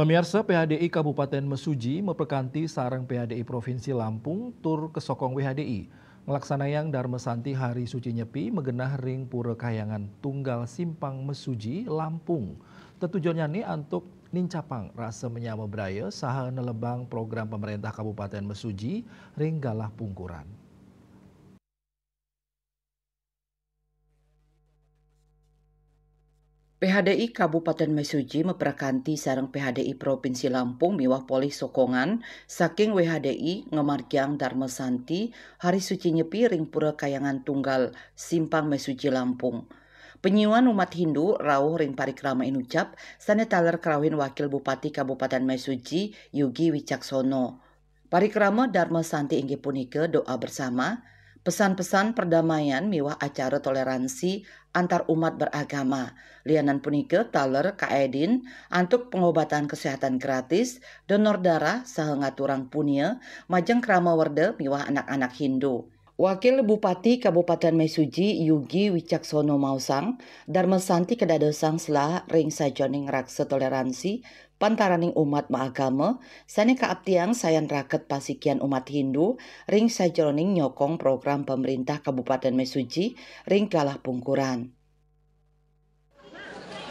Pemirsa PHDI Kabupaten Mesuji memperkanti sarang PHDI Provinsi Lampung tur ke Sokong WHDI. Ngelaksanayan Dharma Santi Hari Suci Nyepi megenah ring Pura Kahyangan Tunggal Simpang Mesuji, Lampung. Tujuannya nih untuk nincapang rasa menyama beraya saha nelebang program pemerintah Kabupaten Mesuji ring galah pungkuran. PHDI Kabupaten Mesuji memperkanti sarang PHDI Provinsi Lampung miwah poli sokongan saking WHDI ngemargiang Dharma Santi Hari Suci Nyepi ring Pura Kahyangan Tunggal Simpang Mesuji Lampung. Penyiuan umat Hindu rawuh ring parikrama inucap sane taler krawin Wakil Bupati Kabupaten Mesuji Yugi Wicaksono. Parikrama Dharma Santi inggih punika doa bersama, pesan-pesan perdamaian miwah acara toleransi antar umat beragama. Lianan punika taler kaedin antuk pengobatan kesehatan gratis, donor darah saha ngaturang punya, majeng krama werde miwah anak-anak Hindu. Wakil Bupati Kabupaten Mesuji Yugi Wicaksono mausang, Dharma Santi kedadosang selah ring sajoning raksa toleransi pantaraning umat maagama, sane kaaptiang sayan raket pasikian umat Hindu, ring sajroning nyokong program pemerintah Kabupaten Mesuji, ring galah pungkuran.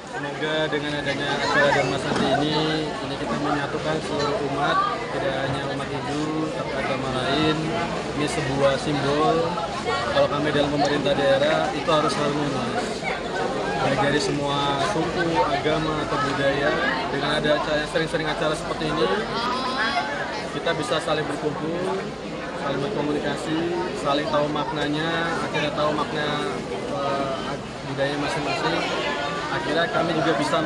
Semoga dengan adanya acara Dharma Santi ini kita menyatukan seluruh umat, tidak hanya umat Hindu, tapi agama lain. Ini sebuah simbol kalau kami dalam pemerintah daerah itu harus harmonis. Baik dari semua suku, agama, atau budaya, dengan ada sering-sering acara seperti ini, kita bisa saling berkumpul, saling berkomunikasi, saling tahu maknanya, akhirnya tahu makna budaya masing-masing. Akhirnya kami juga bisa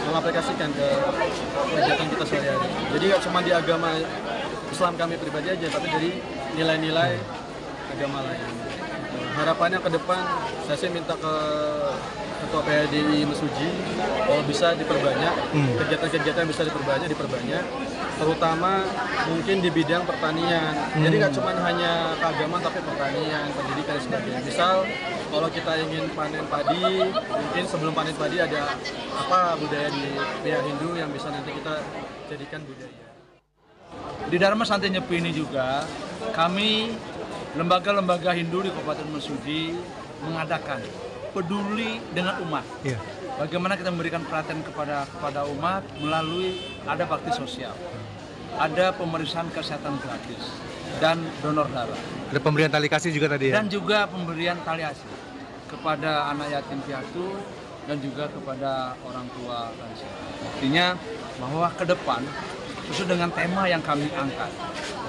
mengaplikasikan ke kegiatan kita sehari-hari. Jadi nggak cuma di agama Islam kami pribadi aja, tapi dari nilai-nilai agama lain. Harapannya ke depan, saya sih minta ke Ketua PHDI Mesuji, kalau bisa diperbanyak, kegiatan-kegiatan yang bisa diperbanyak, terutama mungkin di bidang pertanian. Jadi nggak cuma hanya keagamaan, tapi pertanian, pendidikan, dan sebagainya. Misal, kalau kita ingin panen padi, mungkin sebelum panen padi ada apa budaya di pihak Hindu yang bisa nanti kita jadikan budaya. Di Dharma Santi Nyepi ini juga, kami lembaga-lembaga Hindu di Kabupaten Mesuji mengadakan peduli dengan umat. Bagaimana kita memberikan perhatian kepada umat melalui ada bakti sosial, ada pemeriksaan kesehatan gratis, dan donor darah. Ada pemberian tali kasih juga tadi ya? Dan juga pemberian tali kasih kepada anak yatim piatu dan juga kepada orang tua lansia. Artinya bahwa ke depan, sesuai dengan tema yang kami angkat,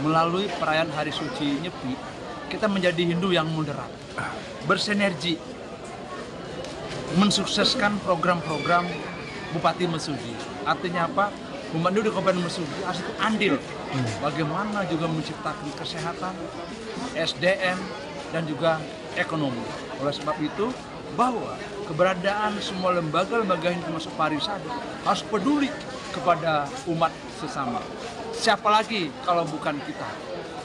melalui perayaan Hari Suci Nyepi, kita menjadi Hindu yang moderat, bersinergi, mensukseskan program-program Bupati Mesuji. Artinya apa? Umat Hindu di Kabupaten Mesuji harus andil. Bagaimana juga menciptakan kesehatan, SDM, dan juga ekonomi. Oleh sebab itu, bahwa keberadaan semua lembaga-lembaga Hindu termasuk pariwisata harus peduli kepada umat sesama. Siapa lagi kalau bukan kita?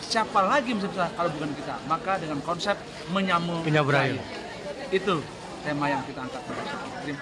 Siapa lagi misalnya kalau bukan kita? Maka dengan konsep menyambung beraya. Itu tema yang kita angkat pada saat ini.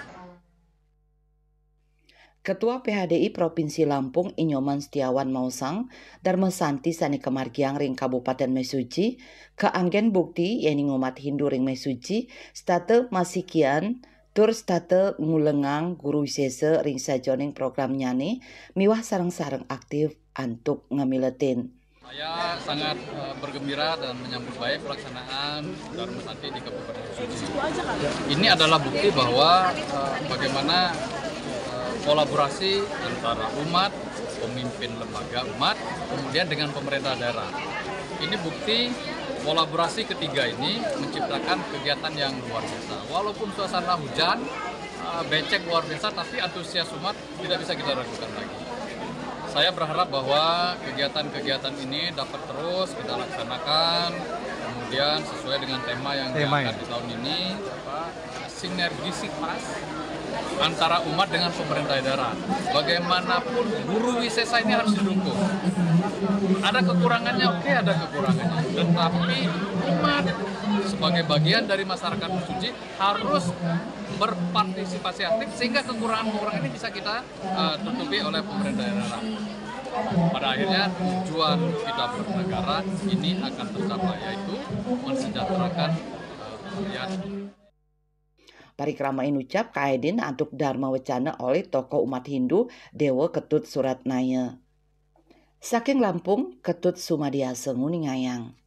Ketua PHDI Provinsi Lampung Inyoman Setiawan mausang, Dharma Santi sani kemargiang ring Kabupaten Mesuji, keanggen bukti yeni umat Hindu ring Mesuji, state masikian, tur state ngulengang guru wisesa ring sajoning program nyane, miwah sarang-sarang aktif antuk ngamiletin. Saya sangat bergembira dan menyambut baik pelaksanaan Dharma Santi di Kabupaten Mesuji. Ini adalah bukti bahwa bagaimana kolaborasi antara umat, pemimpin lembaga umat, kemudian dengan pemerintah daerah. Ini bukti kolaborasi ketiga ini menciptakan kegiatan yang luar biasa. Walaupun suasana hujan, becek luar biasa, tapi antusias umat tidak bisa kita ragukan lagi. Saya berharap bahwa kegiatan-kegiatan ini dapat terus kita laksanakan, kemudian sesuai dengan tema yang diangkat di tahun ini, sinergisitas antara umat dengan pemerintah daerah. Bagaimanapun guru wisesa ini harus didukung. Ada kekurangannya, oke, ada kekurangannya. Tetapi umat sebagai bagian dari masyarakat Mesuji harus berpartisipasi aktif sehingga kekurangan-kekurangan ini bisa kita tutupi oleh pemerintah daerah. Pada akhirnya tujuan kita bernegara ini akan tercapai, yaitu mensejahterakan rakyat. Parikrama inucap kaedin antuk dharma wacana oleh tokoh umat Hindu Dewa Ketut Suratnaya. Saking Lampung, Ketut Sumadiasa Nguningayang.